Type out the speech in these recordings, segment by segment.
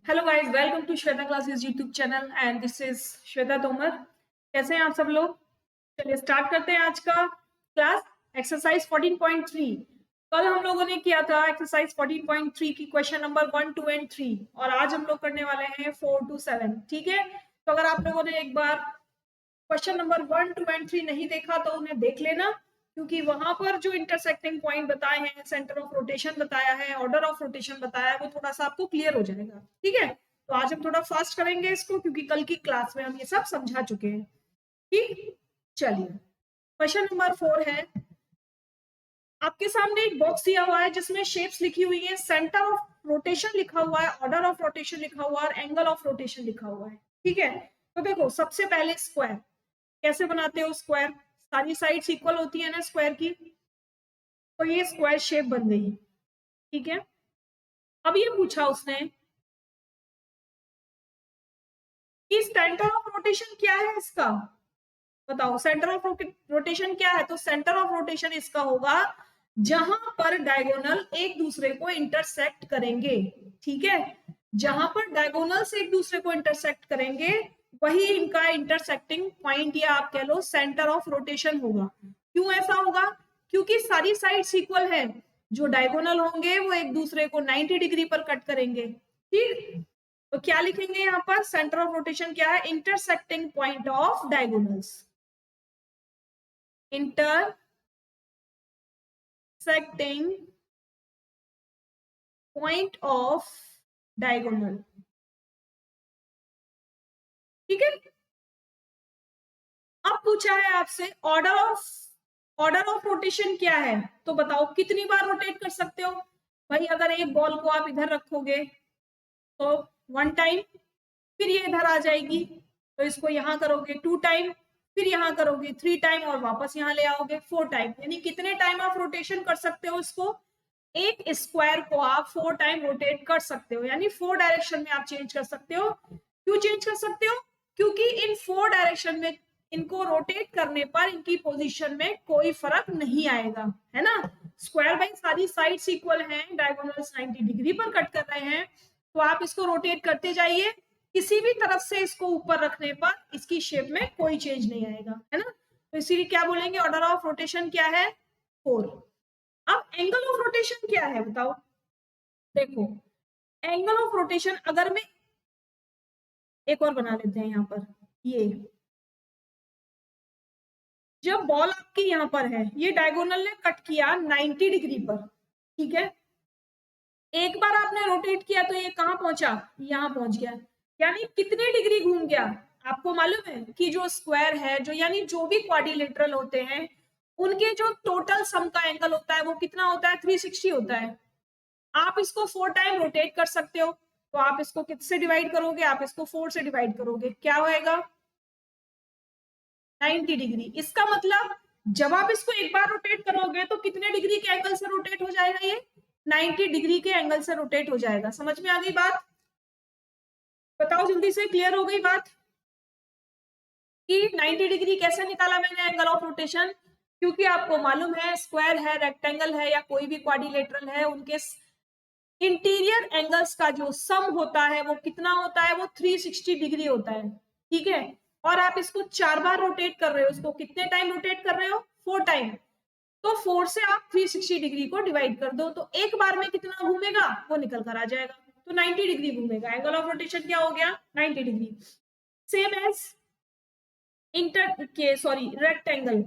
Hello guys, welcome to Shweta classes YouTube channel and this is Shweta Tomar. कैसे हैं आप सब लोग? चलिए स्टार्ट करते हैं आज का क्लास। एक्सरसाइज 14.3 कल हम लोगों ने किया था। एक्सरसाइज 14.3 की क्वेश्चन नंबर 1, 2 एंड 3 और आज हम लोग करने वाले हैं 4 to 7। ठीक है, तो अगर आप लोगों ने एक बार क्वेश्चन नंबर 1, 2 एंड 3 नहीं देखा तो उन्हें देख लेना, क्योंकि वहां पर जो इंटरसेक्टिंग पॉइंट बताए हैं, सेंटर ऑफ रोटेशन बताया है, ऑर्डर ऑफ रोटेशन बताया है, वो थोड़ा सा आपको क्लियर हो जाएगा। ठीक है, तो आज हम थोड़ा फास्ट करेंगे इसको, क्योंकि कल की क्लास में हम ये सब समझा चुके हैं। ठीक, चलिए क्वेश्चन नंबर 4 है। आपके सामने एक बॉक्स दिया हुआ है जिसमें शेप्स लिखी हुई है, सेंटर ऑफ रोटेशन लिखा हुआ है, ऑर्डर ऑफ रोटेशन लिखा हुआ है और एंगल ऑफ रोटेशन लिखा हुआ है। ठीक है, तो देखो सबसे पहले स्क्वायर कैसे बनाते हो। स्क्वायर सारी साइड्स इक्वल होती है ना स्क्वायर की, तो ये स्क्वायर शेप बन गई। ठीक है, अब ये पूछा उसने कि सेंटर ऑफ रोटेशन क्या है इसका, बताओ सेंटर ऑफ रोटेशन क्या है। तो सेंटर ऑफ रोटेशन इसका होगा जहां पर डायगोनल एक दूसरे को इंटरसेक्ट करेंगे। ठीक है, जहां पर डायगोनल्स एक दूसरे को इंटरसेक्ट करेंगे वही इनका इंटरसेक्टिंग पॉइंट या आप कह लो सेंटर ऑफ रोटेशन होगा। क्यों ऐसा होगा? क्योंकि सारी साइड्स इक्वल है, जो डायगोनल होंगे वो एक दूसरे को 90 डिग्री पर कट करेंगे। ठीक, तो क्या लिखेंगे यहाँ पर? सेंटर ऑफ रोटेशन क्या है? Intersecting point of diagonals. intersecting point of diagonal। ठीक है, अब पूछा है आपसे ऑर्डर ऑफ रोटेशन क्या है, तो बताओ कितनी बार रोटेट कर सकते हो। भाई अगर एक बॉल को आप इधर रखोगे तो 1 टाइम, फिर ये इधर आ जाएगी, तो इसको यहां करोगे 2 टाइम, फिर यहां करोगे 3 टाइम और वापस यहां ले आओगे 4 टाइम। यानी कितने टाइम आप रोटेशन कर सकते हो इसको? एक स्क्वायर को आप 4 टाइम रोटेट कर सकते हो, यानी 4 डायरेक्शन में आप चेंज कर सकते हो। क्यों चेंज कर सकते हो? क्योंकि इन 4 डायरेक्शन में इनको रोटेट करने पर इनकी पोजीशन में कोई फर्क नहीं आएगा, है ना। स्क्वायर बाई सारी साइड्स इक्वल हैं, डायगोनल्स 90 डिग्री पर कट कर रहे हैं, तो आप इसको रोटेट करते जाइए। किसी भी तरफ से इसको ऊपर रखने पर इसकी शेप में कोई चेंज नहीं आएगा, है ना। तो इसीलिए क्या बोलेंगे? ऑर्डर ऑफ रोटेशन क्या है? 4। अब एंगल ऑफ रोटेशन क्या है बताओ। देखो एंगल ऑफ रोटेशन अगर मैं एक और बना लेते हैं यहां पर, ये जब बॉल आपकी यहां पर है, ये डायगोनल ने कट किया 90 डिग्री पर। ठीक है, एक बार आपने रोटेट किया तो ये कहां पहुंचा? यहां पहुंच गया। यानी कितनी डिग्री घूम गया? आपको मालूम है कि जो स्क्वायर है, जो यानी जो भी क्वाड्रिलेटरल होते हैं, उनके जो टोटल सम का एंगल होता है वो कितना होता है? 360 होता है। आप इसको 4 टाइम रोटेट कर सकते हो, तो आप इसको किससे डिवाइड करोगे? आप इसको 4 से डिवाइड करोगे, क्या होएगा? 90 डिग्री। इसका मतलब जब आप इसको एक बार रोटेट करोगे तो कितने डिग्री के एंगल से रोटेट हो जाएगा? ये 90 डिग्री के एंगल से रोटेट हो जाएगा। समझ में आ गई बात? बताओ जल्दी से, क्लियर हो गई बात कि 90 डिग्री कैसे निकाला मैंने एंगल ऑफ रोटेशन? क्योंकि आपको मालूम है स्क्वायर है, रेक्टेंगल है या कोई भी क्वाड्रिलेटरल है, उनके इंटीरियर एंगल्स का जो सम होता है वो कितना होता है? वो 360 डिग्री होता है। ठीक है, और आप इसको 4 बार रोटेट कर रहे हो, इसको कितने टाइम रोटेट कर रहे हो? 4 टाइम। तो 4 से आप 360 डिग्री को डिवाइड कर दो, तो एक बार में कितना घूमेगा वो निकल कर आ जाएगा, तो 90 डिग्री घूमेगा। एंगल ऑफ रोटेशन क्या हो गया? 90 degree. Same as rectangle.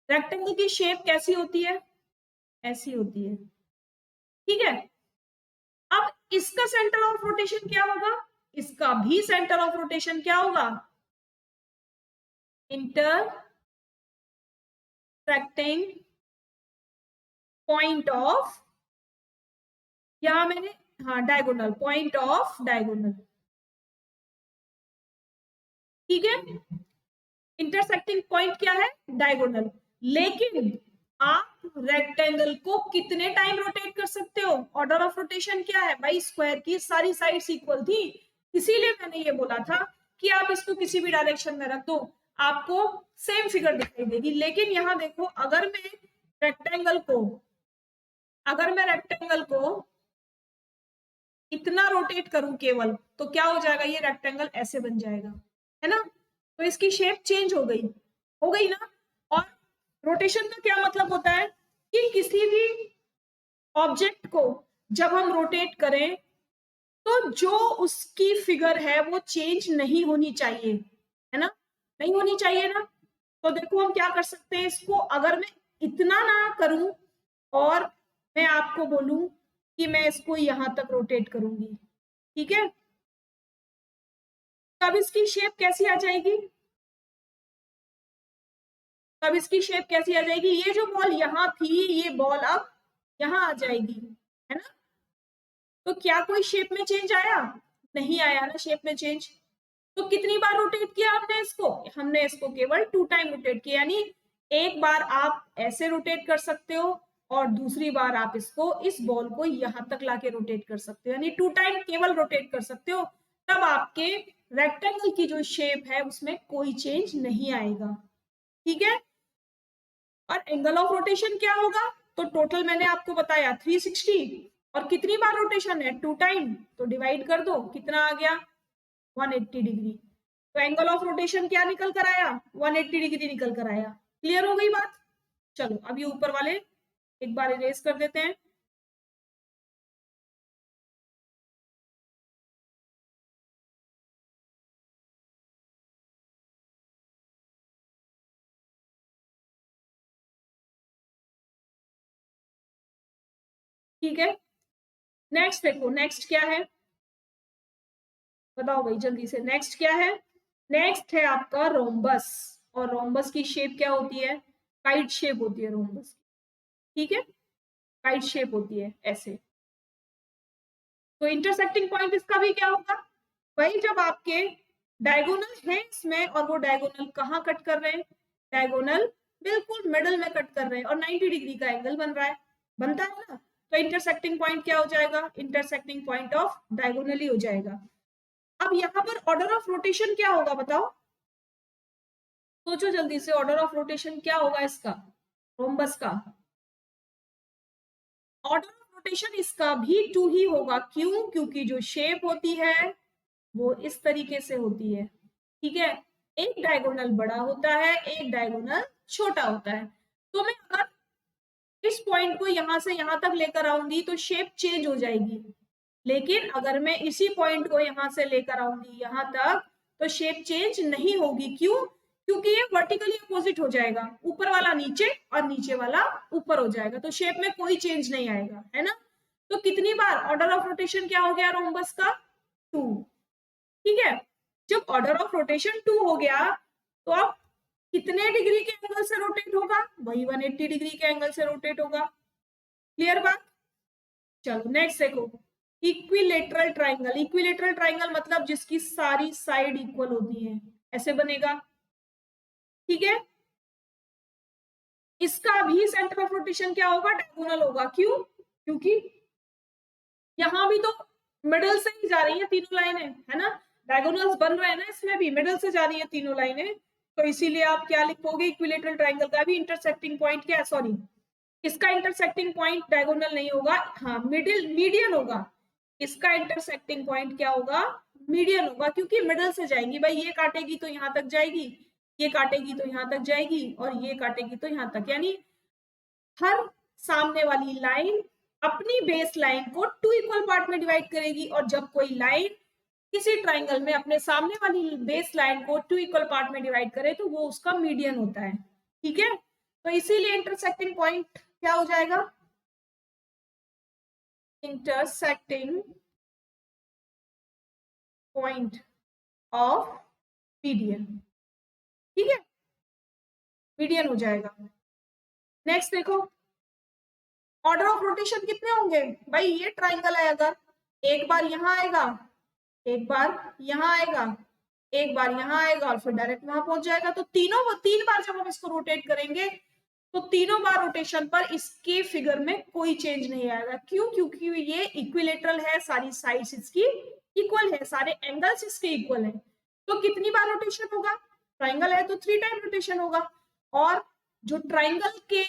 Rectangle की शेप कैसी होती है? ऐसी होती है। ठीक है, अब इसका सेंटर ऑफ रोटेशन क्या होगा? इसका भी सेंटर ऑफ रोटेशन क्या होगा? इंटरसेक्टिंग पॉइंट ऑफ, यहां मैंने, हाँ डायगोनल, पॉइंट ऑफ डायगोनल। ठीक है, इंटरसेक्टिंग पॉइंट क्या है? डायगोनल। लेकिन आप रेक्टेंगल को कितने टाइम रोटेट कर सकते हो? ऑर्डर ऑफ रोटेशन क्या है भाई? स्क्वायर की सारी साइड्स इक्वल थी, इसीलिए मैंने ये बोला था कि आप इसको किसी भी डायरेक्शन में रख दो, आपको सेम फिगर दिखाई देगी। लेकिन यहां देखो, रेक्टेंगल को अगर मैं रेक्टेंगल को इतना रोटेट करूं केवल, तो क्या हो जाएगा, ये रेक्टेंगल ऐसे बन जाएगा, है ना। तो इसकी शेप चेंज हो गई ना। और रोटेशन का क्या मतलब होता है कि किसी भी ऑब्जेक्ट को जब हम रोटेट करें तो जो उसकी फिगर है वो चेंज नहीं होनी चाहिए, है ना, नहीं होनी चाहिए ना। तो देखो हम क्या कर सकते हैं इसको, अगर मैं इतना ना करूं और मैं आपको बोलूं कि मैं इसको यहां तक रोटेट करूंगी, ठीक है, तब इसकी शेप कैसी आ जाएगी, तब इसकी शेप कैसी आ जाएगी, ये जो बॉल यहां थी ये बॉल अब यहां आ जाएगी, है ना। तो क्या कोई शेप में चेंज आया, नहीं आया ना शेप में चेंज। तो कितनी बार रोटेट किया हमने इसको केवल 2 टाइम रोटेट किया, यानी एक बार आप ऐसे रोटेट कर सकते हो और दूसरी बार आप इसको इस बॉल को यहां तक लाके रोटेट कर सकते हो, यानी 2 टाइम केवल रोटेट कर सकते हो। तब आपके रेक्टेंगल की जो शेप है उसमें कोई चेंज नहीं आएगा, ठीक है। और एंगल ऑफ रोटेशन क्या होगा, तो टोटल मैंने आपको बताया 360, और कितनी बार रोटेशन है 2 टाइम, तो डिवाइड कर दो, कितना आ गया 180 डिग्री। तो एंगल ऑफ रोटेशन क्या निकल कर आया, 180 डिग्री निकल कर आया। क्लियर हो गई बात। चलो अब ये ऊपर वाले एक बार इरेज कर देते हैं। ठीक है, नेक्स्ट देखो, नेक्स्ट क्या है, बताओ भाई जल्दी से, नेक्स्ट क्या है, नेक्स्ट है आपका रोम्बस। और रोम्बस की शेप क्या होती है, काइट शेप होती है रोम्बस, ठीक है, काइट शेप होती है ऐसे। तो इंटरसेक्टिंग पॉइंट इसका भी क्या होगा, भाई जब आपके डायगोनल है इसमें और वो डायगोनल कहाँ कट कर रहे हैं, डायगोनल बिल्कुल मिडल में कट कर रहे हैं और 90 डिग्री का एंगल बन रहा है, बनता है ना। तो इंटरसेक्टिंग पॉइंट क्या हो जाएगा, इंटरसेक्टिंग पॉइंट ऑफ डायगोनल ही हो जाएगा। अब यहाँ पर ऑर्डर ऑफ रोटेशन क्या होगा बताओ, सोचो जल्दी से, ऑर्डर ऑफ रोटेशन क्या होगा इसका, रोम्बस का ऑर्डर ऑफ रोटेशन इसका भी 2 ही होगा, क्यों, क्योंकि जो शेप होती है वो इस तरीके से होती है, ठीक है, एक डायगोनल बड़ा होता है, एक डायगोनल छोटा होता है। तो मैं अगर इस पॉइंट को यहां से यहां तक लेकर आऊंगी तो शेप चेंज हो जाएगी, लेकिन अगर मैं इसी पॉइंट को यहां से लेकर आऊंगी यहां तक तो शेप चेंज नहीं होगी, क्यों, क्योंकि ये वर्टिकली अपोजिट हो जाएगा, ऊपर वाला नीचे और नीचे वाला ऊपर हो जाएगा, तो शेप में कोई चेंज नहीं आएगा, है ना। तो कितनी बार ऑर्डर ऑफ रोटेशन क्या हो गया रोम्बस का, 2, ठीक है। जब ऑर्डर ऑफ रोटेशन 2 हो गया तो अब कितने डिग्री के एंगल से रोटेट होगा, वही 180 डिग्री के एंगल से रोटेट होगा। क्लियर बात। चलो नेक्स्ट देखो, इक्विलेटरल ट्राइंगल। इक्विलेटरल ट्राइंगल मतलब जिसकी सारी साइड इक्वल होती है, ऐसे बनेगा, ठीक है। इसका भी सेंटर ऑफ रोटेशन क्या होगा, डायगोनल होगा, क्यों, क्योंकि यहां भी तो मिडल से ही जा रही है तीनों लाइनें, है ना, डायगोनल्स बन रहे हैं ना, इसमें भी मिडल से जा रही है तीनों लाइनें, तो इसीलिए आप क्या लिखोगे, इक्विलेटरल ट्राइंगल का भी इंटरसेक्टिंग पॉइंट क्या, सॉरी इसका इंटरसेक्टिंग पॉइंट डायगोनल नहीं होगा, हाँ मिडिल मीडियन होगा, इसका इंटरसेक्टिंग पॉइंट क्या होगा, मीडियन होगा, क्योंकि मिडल से जाएंगी भाई, ये काटेगी तो यहां तक जाएगी, ये काटेगी तो यहां तक जाएगी और ये काटेगी तो यहां तक, यानी हर सामने वाली लाइन अपनी बेस लाइन को 2 इक्वल पार्ट में डिवाइड करेगी, और जब कोई लाइन किसी ट्राइंगल में अपने सामने वाली बेस लाइन को 2 इक्वल पार्ट में डिवाइड करे तो वो उसका मीडियन होता है, ठीक है। तो इसीलिए इंटरसेक्टिंग पॉइंट क्या हो जाएगा, इंटरसेक्टिंग पॉइंट ऑफ मीडियन, ठीक है, मीडियन हो जाएगा। नेक्स्ट देखो, ऑर्डर ऑफ रोटेशन कितने होंगे भाई, ये ट्राइंगल है, अगर एक बार यहां आएगा, एक बार यहां आएगा, एक बार यहां आएगा और फिर डायरेक्ट वहां पहुंच जाएगा, तो तीन बार जब हम इसको रोटेट करेंगे तो तीनों बार रोटेशन पर इसके फिगर में कोई चेंज नहीं आएगा, क्यों, क्योंकि ये इक्विलेटरल है, सारी साइड्स इसकी इक्वल है, सारे एंगल्स इसके इक्वल है। तो कितनी बार रोटेशन होगा, ट्राइंगल है तो 3 टाइम रोटेशन होगा, और जो ट्राइंगल के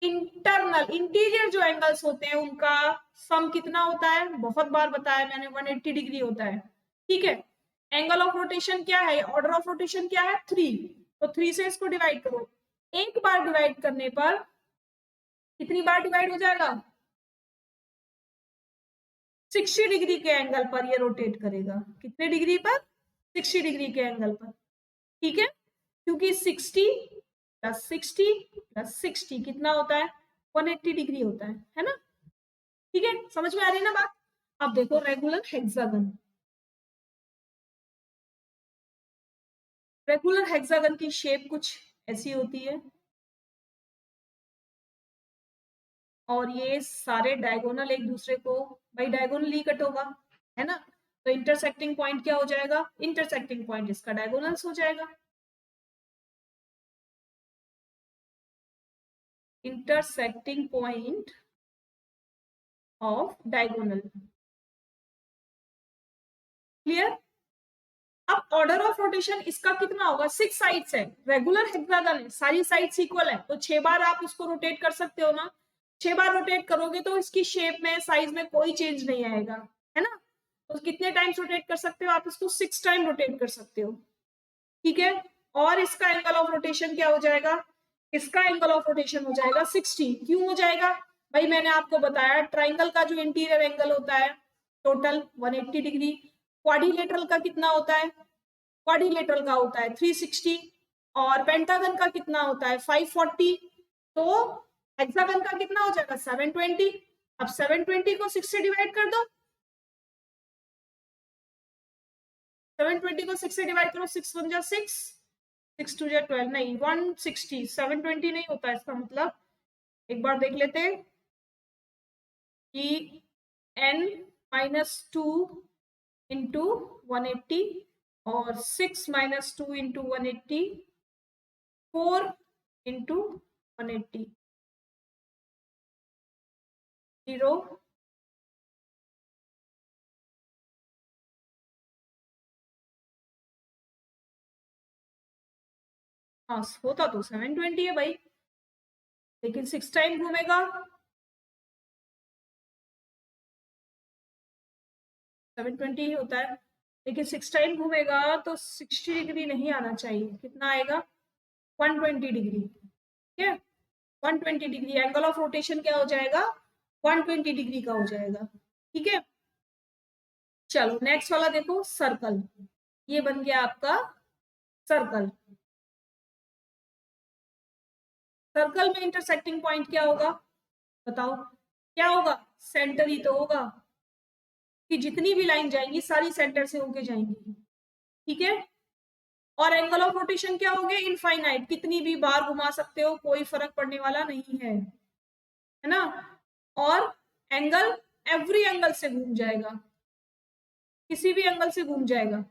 इंटरनल इंटीरियर जो एंगल्स होते हैं उनका सम कितना होता है, बहुत बार बताया मैंने, 180 डिग्री होता है। ठीक है, एंगल ऑफ रोटेशन क्या है, ऑर्डर ऑफ रोटेशन क्या है, 3, तो 3 से इसको डिवाइड करो। एक बार डिवाइड करने पर कितनी बार डिवाइड हो जाएगा, 60 डिग्री के एंगल पर ये रोटेट करेगा। कितने डिग्री पर, 60 डिग्री के एंगल पर। ठीक है, क्योंकि 60 प्लस 60 प्लस 60 कितना होता है, 180 डिग्री होता है ना। ठीक है, समझ में आ रही है ना बात। अब देखो रेगुलर हेक्सागन, रेगुलर हेक्सागन की शेप कुछ ऐसी होती है और ये सारे डायगोनल एक दूसरे को, भाई डायगोनली कट होगा, है ना, तो इंटरसेक्टिंग पॉइंट क्या हो जाएगा, इंटरसेक्टिंग पॉइंट इसका डायगोनल्स हो जाएगा। Intersecting point of diagonal, clear. अब ऑर्डर ऑफ रोटेशन इसका कितना होगा, 6 साइड्स है, रेगुलर हेक्सागन है, सारी साइड्स इक्वल है, तो 6 बार आप उसको रोटेट कर सकते हो ना। 6 बार रोटेट करोगे तो इसकी शेप में, साइज में कोई चेंज नहीं आएगा, है ना। तो कितने टाइम्स रोटेट कर सकते हो आप इसको, 6 टाइम रोटेट कर सकते हो। ठीक है, और इसका एंगल ऑफ रोटेशन क्या हो जाएगा, इसका एंगल ऑफ रोटेशन हो जाएगा 60। क्यों हो जाएगा, भाई मैंने आपको बताया ट्राइंगल का जो इंटीरियर एंगल होता है टोटल 180 डिग्री, क्वाड्रिलेटरल का कितना होता है, क्वाड्रिलेटरल का होता है 360, और पेंटागन का कितना होता है 540, तो हेक्सागन का कितना हो जाएगा 720। अब 720 को 6 से डिवाइड कर दो, 720 को 6 से डिवाइड करो, 6 1 जा 6, 6 2 जा 12, नहीं 160, 720 नहीं होता इसका मतलब। एक बार देख लेते हैं कि n-2 इंटू 180 और 6 - 2 इंटू 180, 4 इंटू 180, 0, हाँ होता तो 720 है भाई, लेकिन 6 टाइम घूमेगा, 720 ही होता है, लेकिन 6 टाइम घूमेगा तो 60 डिग्री नहीं आना चाहिए, कितना आएगा 120 डिग्री। ठीक है, 120 डिग्री एंगल ऑफ रोटेशन क्या हो जाएगा, 120 डिग्री का हो जाएगा। ठीक है, चलो नेक्स्ट वाला देखो, सर्कल। ये बन गया आपका सर्कल। सर्कल में इंटरसेक्टिंग पॉइंट क्या होगा, बताओ क्या होगा, सेंटर ही तो होगा, कि जितनी भी लाइन जाएंगी सारी सेंटर से होके जाएंगी। ठीक है, और एंगल ऑफ रोटेशन क्या हो गया, इनफाइनाइट, कितनी भी बार घुमा सकते हो, कोई फर्क पड़ने वाला नहीं है ना। और एंगल एवरी एंगल से घूम जाएगा, किसी भी एंगल से घूम जाएगा,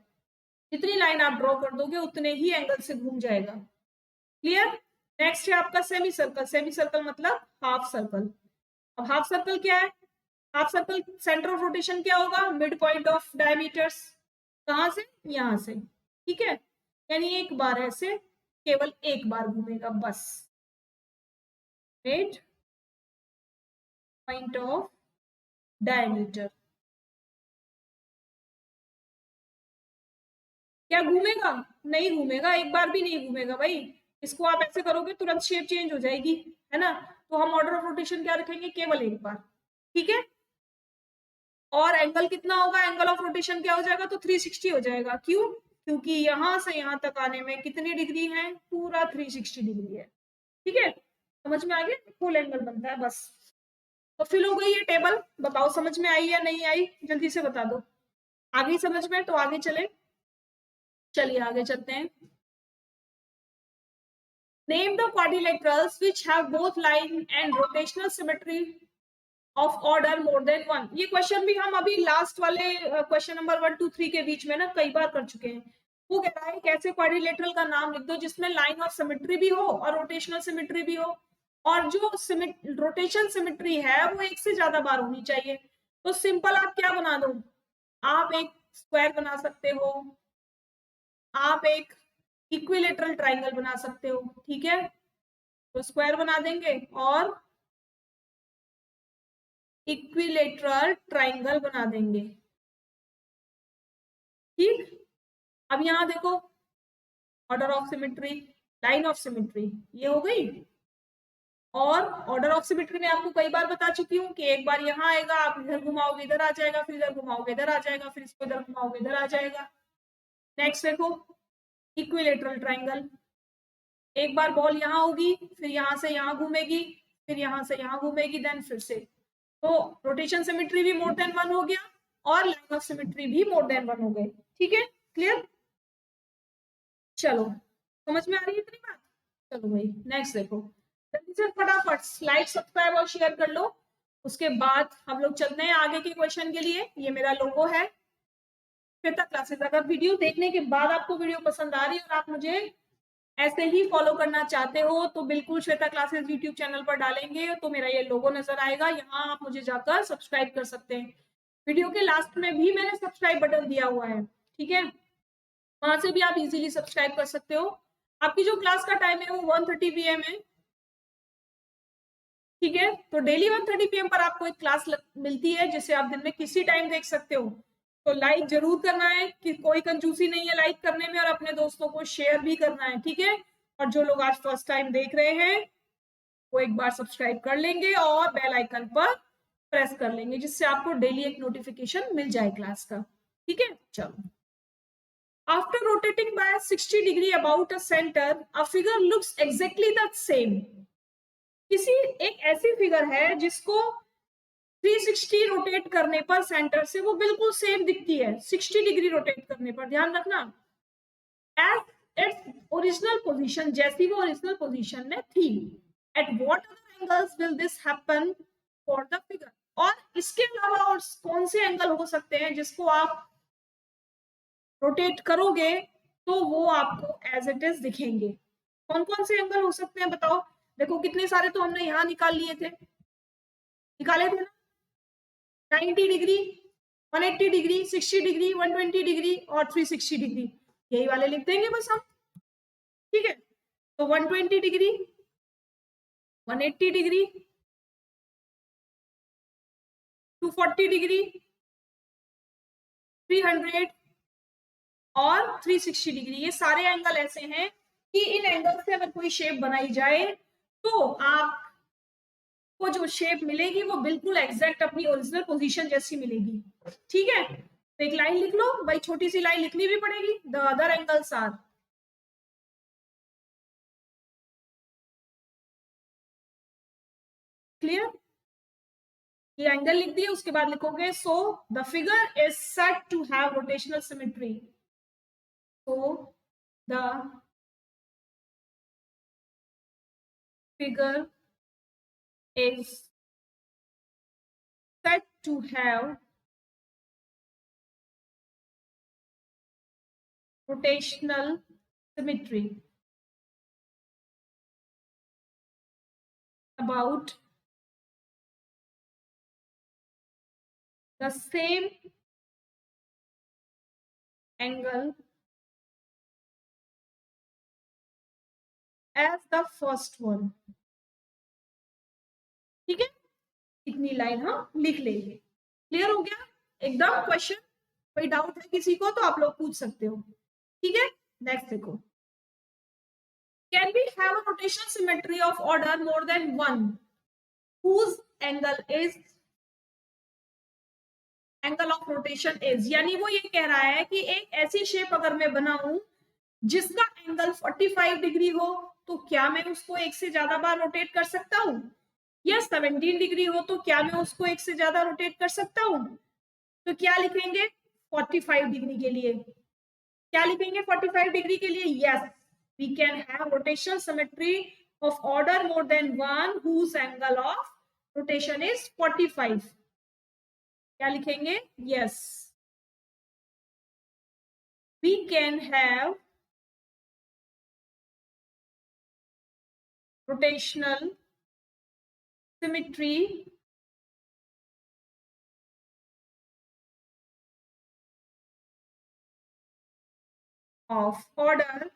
जितनी लाइन आप ड्रॉ कर दोगे उतने ही एंगल से घूम जाएगा। क्लियर। नेक्स्ट है आपका सेमी सर्कल। सेमी सर्कल मतलब हाफ सर्कल। अब हाफ सर्कल क्या है, half circle centre of rotation क्या होगा, मिड पॉइंट ऑफ डायमीटर्स, कहां से, यहां से। ठीक है, यानी एक बार ऐसे केवल एक बार घूमेगा बस, मिड पॉइंट ऑफ डायमीटर। क्या घूमेगा, नहीं घूमेगा, एक बार भी नहीं घूमेगा भाई। इसको आप ऐसे करोगे तुरंत शेप चेंज हो जाएगी, है ना। तो हम ऑर्डर ऑफ रोटेशन क्या रखेंगे, केवल एक बार। ठीक है, और एंगल कितना होगा, एंगल ऑफ रोटेशन क्या हो जाएगा, तो 360 हो जाएगा। क्यों, क्योंकि यहां से यहां तक आने में कितनी डिग्री है, पूरा 360 डिग्री है। ठीक है, समझ में आ गया, फुल एंगल बनता है बस। तो फिल हो गई ये टेबल, बताओ समझ में आई या नहीं आई, जल्दी से बता दो। आगे समझ में तो आगे चले, चलिए आगे चलते हैं। Name the quadrilaterals which have both line and rotational symmetry of order more than 1। ये क्वेश्चन भी हम अभी लास्ट वाले क्वेश्चन नंबर 1 2 3 के बीच में ना कई बार कर चुके हैं। वो कह रहा है कैसे क्वाड्रिलेटरल का नाम लिख दो जिसमें लाइन ऑफ सिमेट्री भी हो और रोटेशनल सिमेट्री भी हो, और जो रोटेशन सिमेट्री है वो एक से ज्यादा बार होनी चाहिए। तो सिंपल आप क्या बना दो, आप एक स्क्वायर बना सकते हो, आप एक इक्विलेटरल ट्राइंगल बना सकते हो। ठीक है, तो स्क्वायर बना देंगे और इक्विलेटरल ट्राइंगल बना देंगे। ठीक, अब यहां देखो order of symmetry, line of symmetry ये हो गई। और ऑर्डर ऑफ सिमेट्री में आपको कई बार बता चुकी हूँ कि एक बार यहाँ आएगा, आप इधर घुमाओगे इधर आ जाएगा, फिर इधर घुमाओगे इधर आ जाएगा, फिर इसको इधर घुमाओगे इधर आ जाएगा। नेक्स्ट देखो इक्विलेटरल ट्राइंगल, एक बार बॉल यहाँ होगी, फिर यहाँ से यहाँ घूमेगी, फिर यहाँ से यहाँ घूमेगी, देन फिर से। तो रोटेशन सिमेट्री भी मोर देन वन हो गया और लाइन ऑफ सिमेट्री भी मोर देन वन हो गए। ठीक है, क्लियर? चलो समझ में आ रही है इतनी बात? चलो भाई नेक्स्ट देखो, जल्दी से फटाफट लाइक सब्सक्राइब और शेयर कर लो। उसके बाद हम लोग चलते हैं आगे के क्वेश्चन के लिए। ये मेरा लोगो है श्वेता क्लासेस। अगर वीडियो देखने के बाद आपको वीडियो पसंद आ रही है और आप मुझे ऐसे ही फॉलो करना चाहते हो तो बिल्कुल श्वेता क्लासेस यूट्यूब चैनल पर डालेंगे तो मेरा ये लोगो नजर आएगा, यहाँ आप मुझे जाकर सब्सक्राइब कर सकते हैं। वीडियो के लास्ट में भी मैंने सब्सक्राइब बटन दिया हुआ है, ठीक है, वहां से भी आप इजीली सब्सक्राइब कर सकते हो। आपकी जो क्लास का टाइम है वो 1:30 PM है, ठीक है, तो डेली 1:30 PM पर आपको एक क्लास मिलती है जिसे आप दिन में किसी टाइम देख सकते हो। तो लाइक जरूर करना है, कि कोई कंजूसी नहीं है लाइक करने में, और अपने दोस्तों को शेयर भी करना है, ठीक है। और जो लोग आज फर्स्ट टाइम देख रहे हैं वो एक बार सब्सक्राइब कर लेंगे और बेल आइकन पर प्रेस कर लेंगे, जिससे आपको डेली एक नोटिफिकेशन मिल जाए क्लास का, ठीक है। चलो, after rotating by 60 degree about a center, a figure looks exactly the same. किसी एक ऐसी फिगर है जिसको 360 रोटेट करने पर सेंटर से वो बिल्कुल सेम दिखती है, 60 डिग्री रोटेट करने पर, ध्यान रखना, एट इट्स ओरिजिनल पोजीशन, जैसी वो ओरिजिनल पोजीशन में थी। At what other angles will this happen for the figure? और इसके अलावा और कौन से एंगल हो सकते हैं जिसको आप रोटेट करोगे तो वो आपको एज इट इज दिखेंगे? कौन कौन से एंगल हो सकते हैं बताओ? देखो कितने सारे तो हमने यहाँ निकाल लिए थे, निकाले थे ना, 90 डिग्री, 180 डिग्री, 60 डिग्री, 120 डिग्री और 360 डिग्री, यही वाले लिख देंगे बस हम, ठीक है। तो 120 डिग्री, 180 डिग्री, 240 डिग्री, 300 और 360 डिग्री, ये सारे एंगल ऐसे हैं कि इन एंगल से अगर कोई शेप बनाई जाए तो आपको जो शेप मिलेगी वो बिल्कुल एग्जैक्ट अपनी ओरिजिनल पोजीशन जैसी मिलेगी, ठीक है। तो एक लाइन लिख लो भाई, छोटी सी लाइन लिखनी भी पड़ेगी, the other angles are, clear? ये एंगल लिख दिए, उसके बाद लिखोगे so the figure is said to have rotational symmetry, so the figure is said to have rotational symmetry about the same angle as the first one, ठीक है। इतनी line हम लिख लेंगे, क्लियर हो गया एकदम? क्वेश्चन कोई डाउट है किसी को तो आप लोग पूछ सकते हो, ठीक है। नेक्स्ट देखो, can we have a rotational symmetry of order more than one whose angle is angle of rotation is, यानी वो ये कह रहा है कि एक ऐसी शेप अगर मैं बनाऊं जिसका एंगल 45 डिग्री हो तो क्या मैं उसको एक से ज्यादा बार रोटेट कर सकता हूँ, या 17 डिग्री हो तो क्या मैं उसको एक से ज्यादा रोटेट कर सकता हूँ? तो क्या लिखेंगे 45 डिग्री के लिए? क्या लिखेंगे 45 डिग्री के लिए? Yes, we can have rotational symmetry of order more than one whose angle of rotation is 45। क्या लिखेंगे? Yes, we can have rotational symmetry of order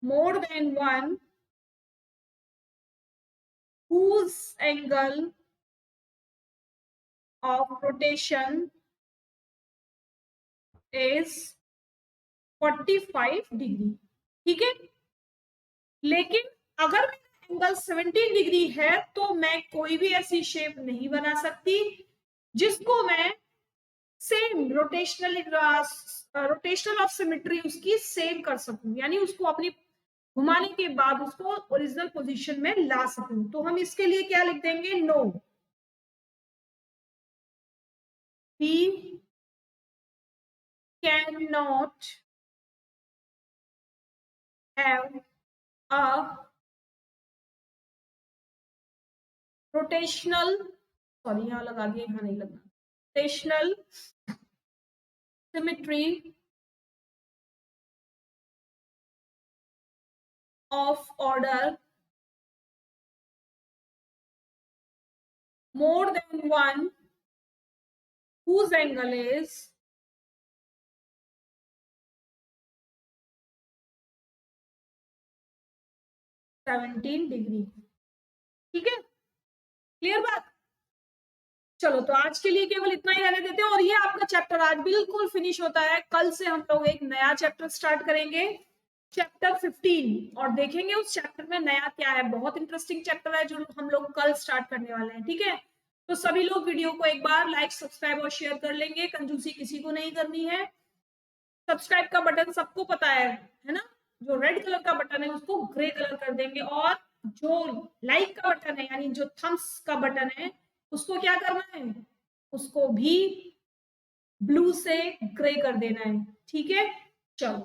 more than one whose angle of rotation is 45 degree. ठीक है, लेकिन अगर मेरा angle 17 degree है तो मैं कोई भी ऐसी शेप नहीं बना सकती जिसको मैं सेम रोटेशनल ऑफ सिमेट्री उसकी सेम कर सकूं, यानी उसको अपनी घुमाने के बाद उसको ओरिजिनल पोजीशन में ला सकूं। तो हम इसके लिए क्या लिख देंगे, no, we cannot have a rotational, sorry यहां लगा दिया, यहां नहीं लगा, rotational symmetry of order more than one whose angle is 17 degree. ठीक है, क्लियर बात। चलो तो आज के लिए केवल इतना ही रहने देते हैं, और ये आपका चैप्टर आज बिल्कुल फिनिश होता है। कल से हम लोग एक नया चैप्टर स्टार्ट करेंगे, चैप्टर 15, और देखेंगे उस चैप्टर में नया क्या है। बहुत इंटरेस्टिंग चैप्टर है जो हम लोग कल स्टार्ट करने वाले हैं। ठीक है, तो सभी लोग वीडियो को एक बार लाइक, सब्सक्राइब और शेयर कर लेंगे, कंजूसी किसी को नहीं करनी है। सब्सक्राइब का बटन सबको पता है ना, जो रेड कलर का बटन है उसको ग्रे कलर कर देंगे, और जो लाइक का बटन है यानी जो थम्स का बटन है उसको क्या करना है, उसको भी ब्लू से ग्रे कर देना है। ठीक है, चलो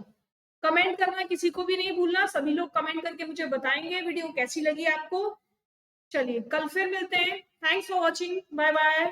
कमेंट करना किसी को भी नहीं भूलना, सभी लोग कमेंट करके मुझे बताएंगे वीडियो कैसी लगी आपको। चलिए कल फिर मिलते हैं, thanks for watching, bye bye.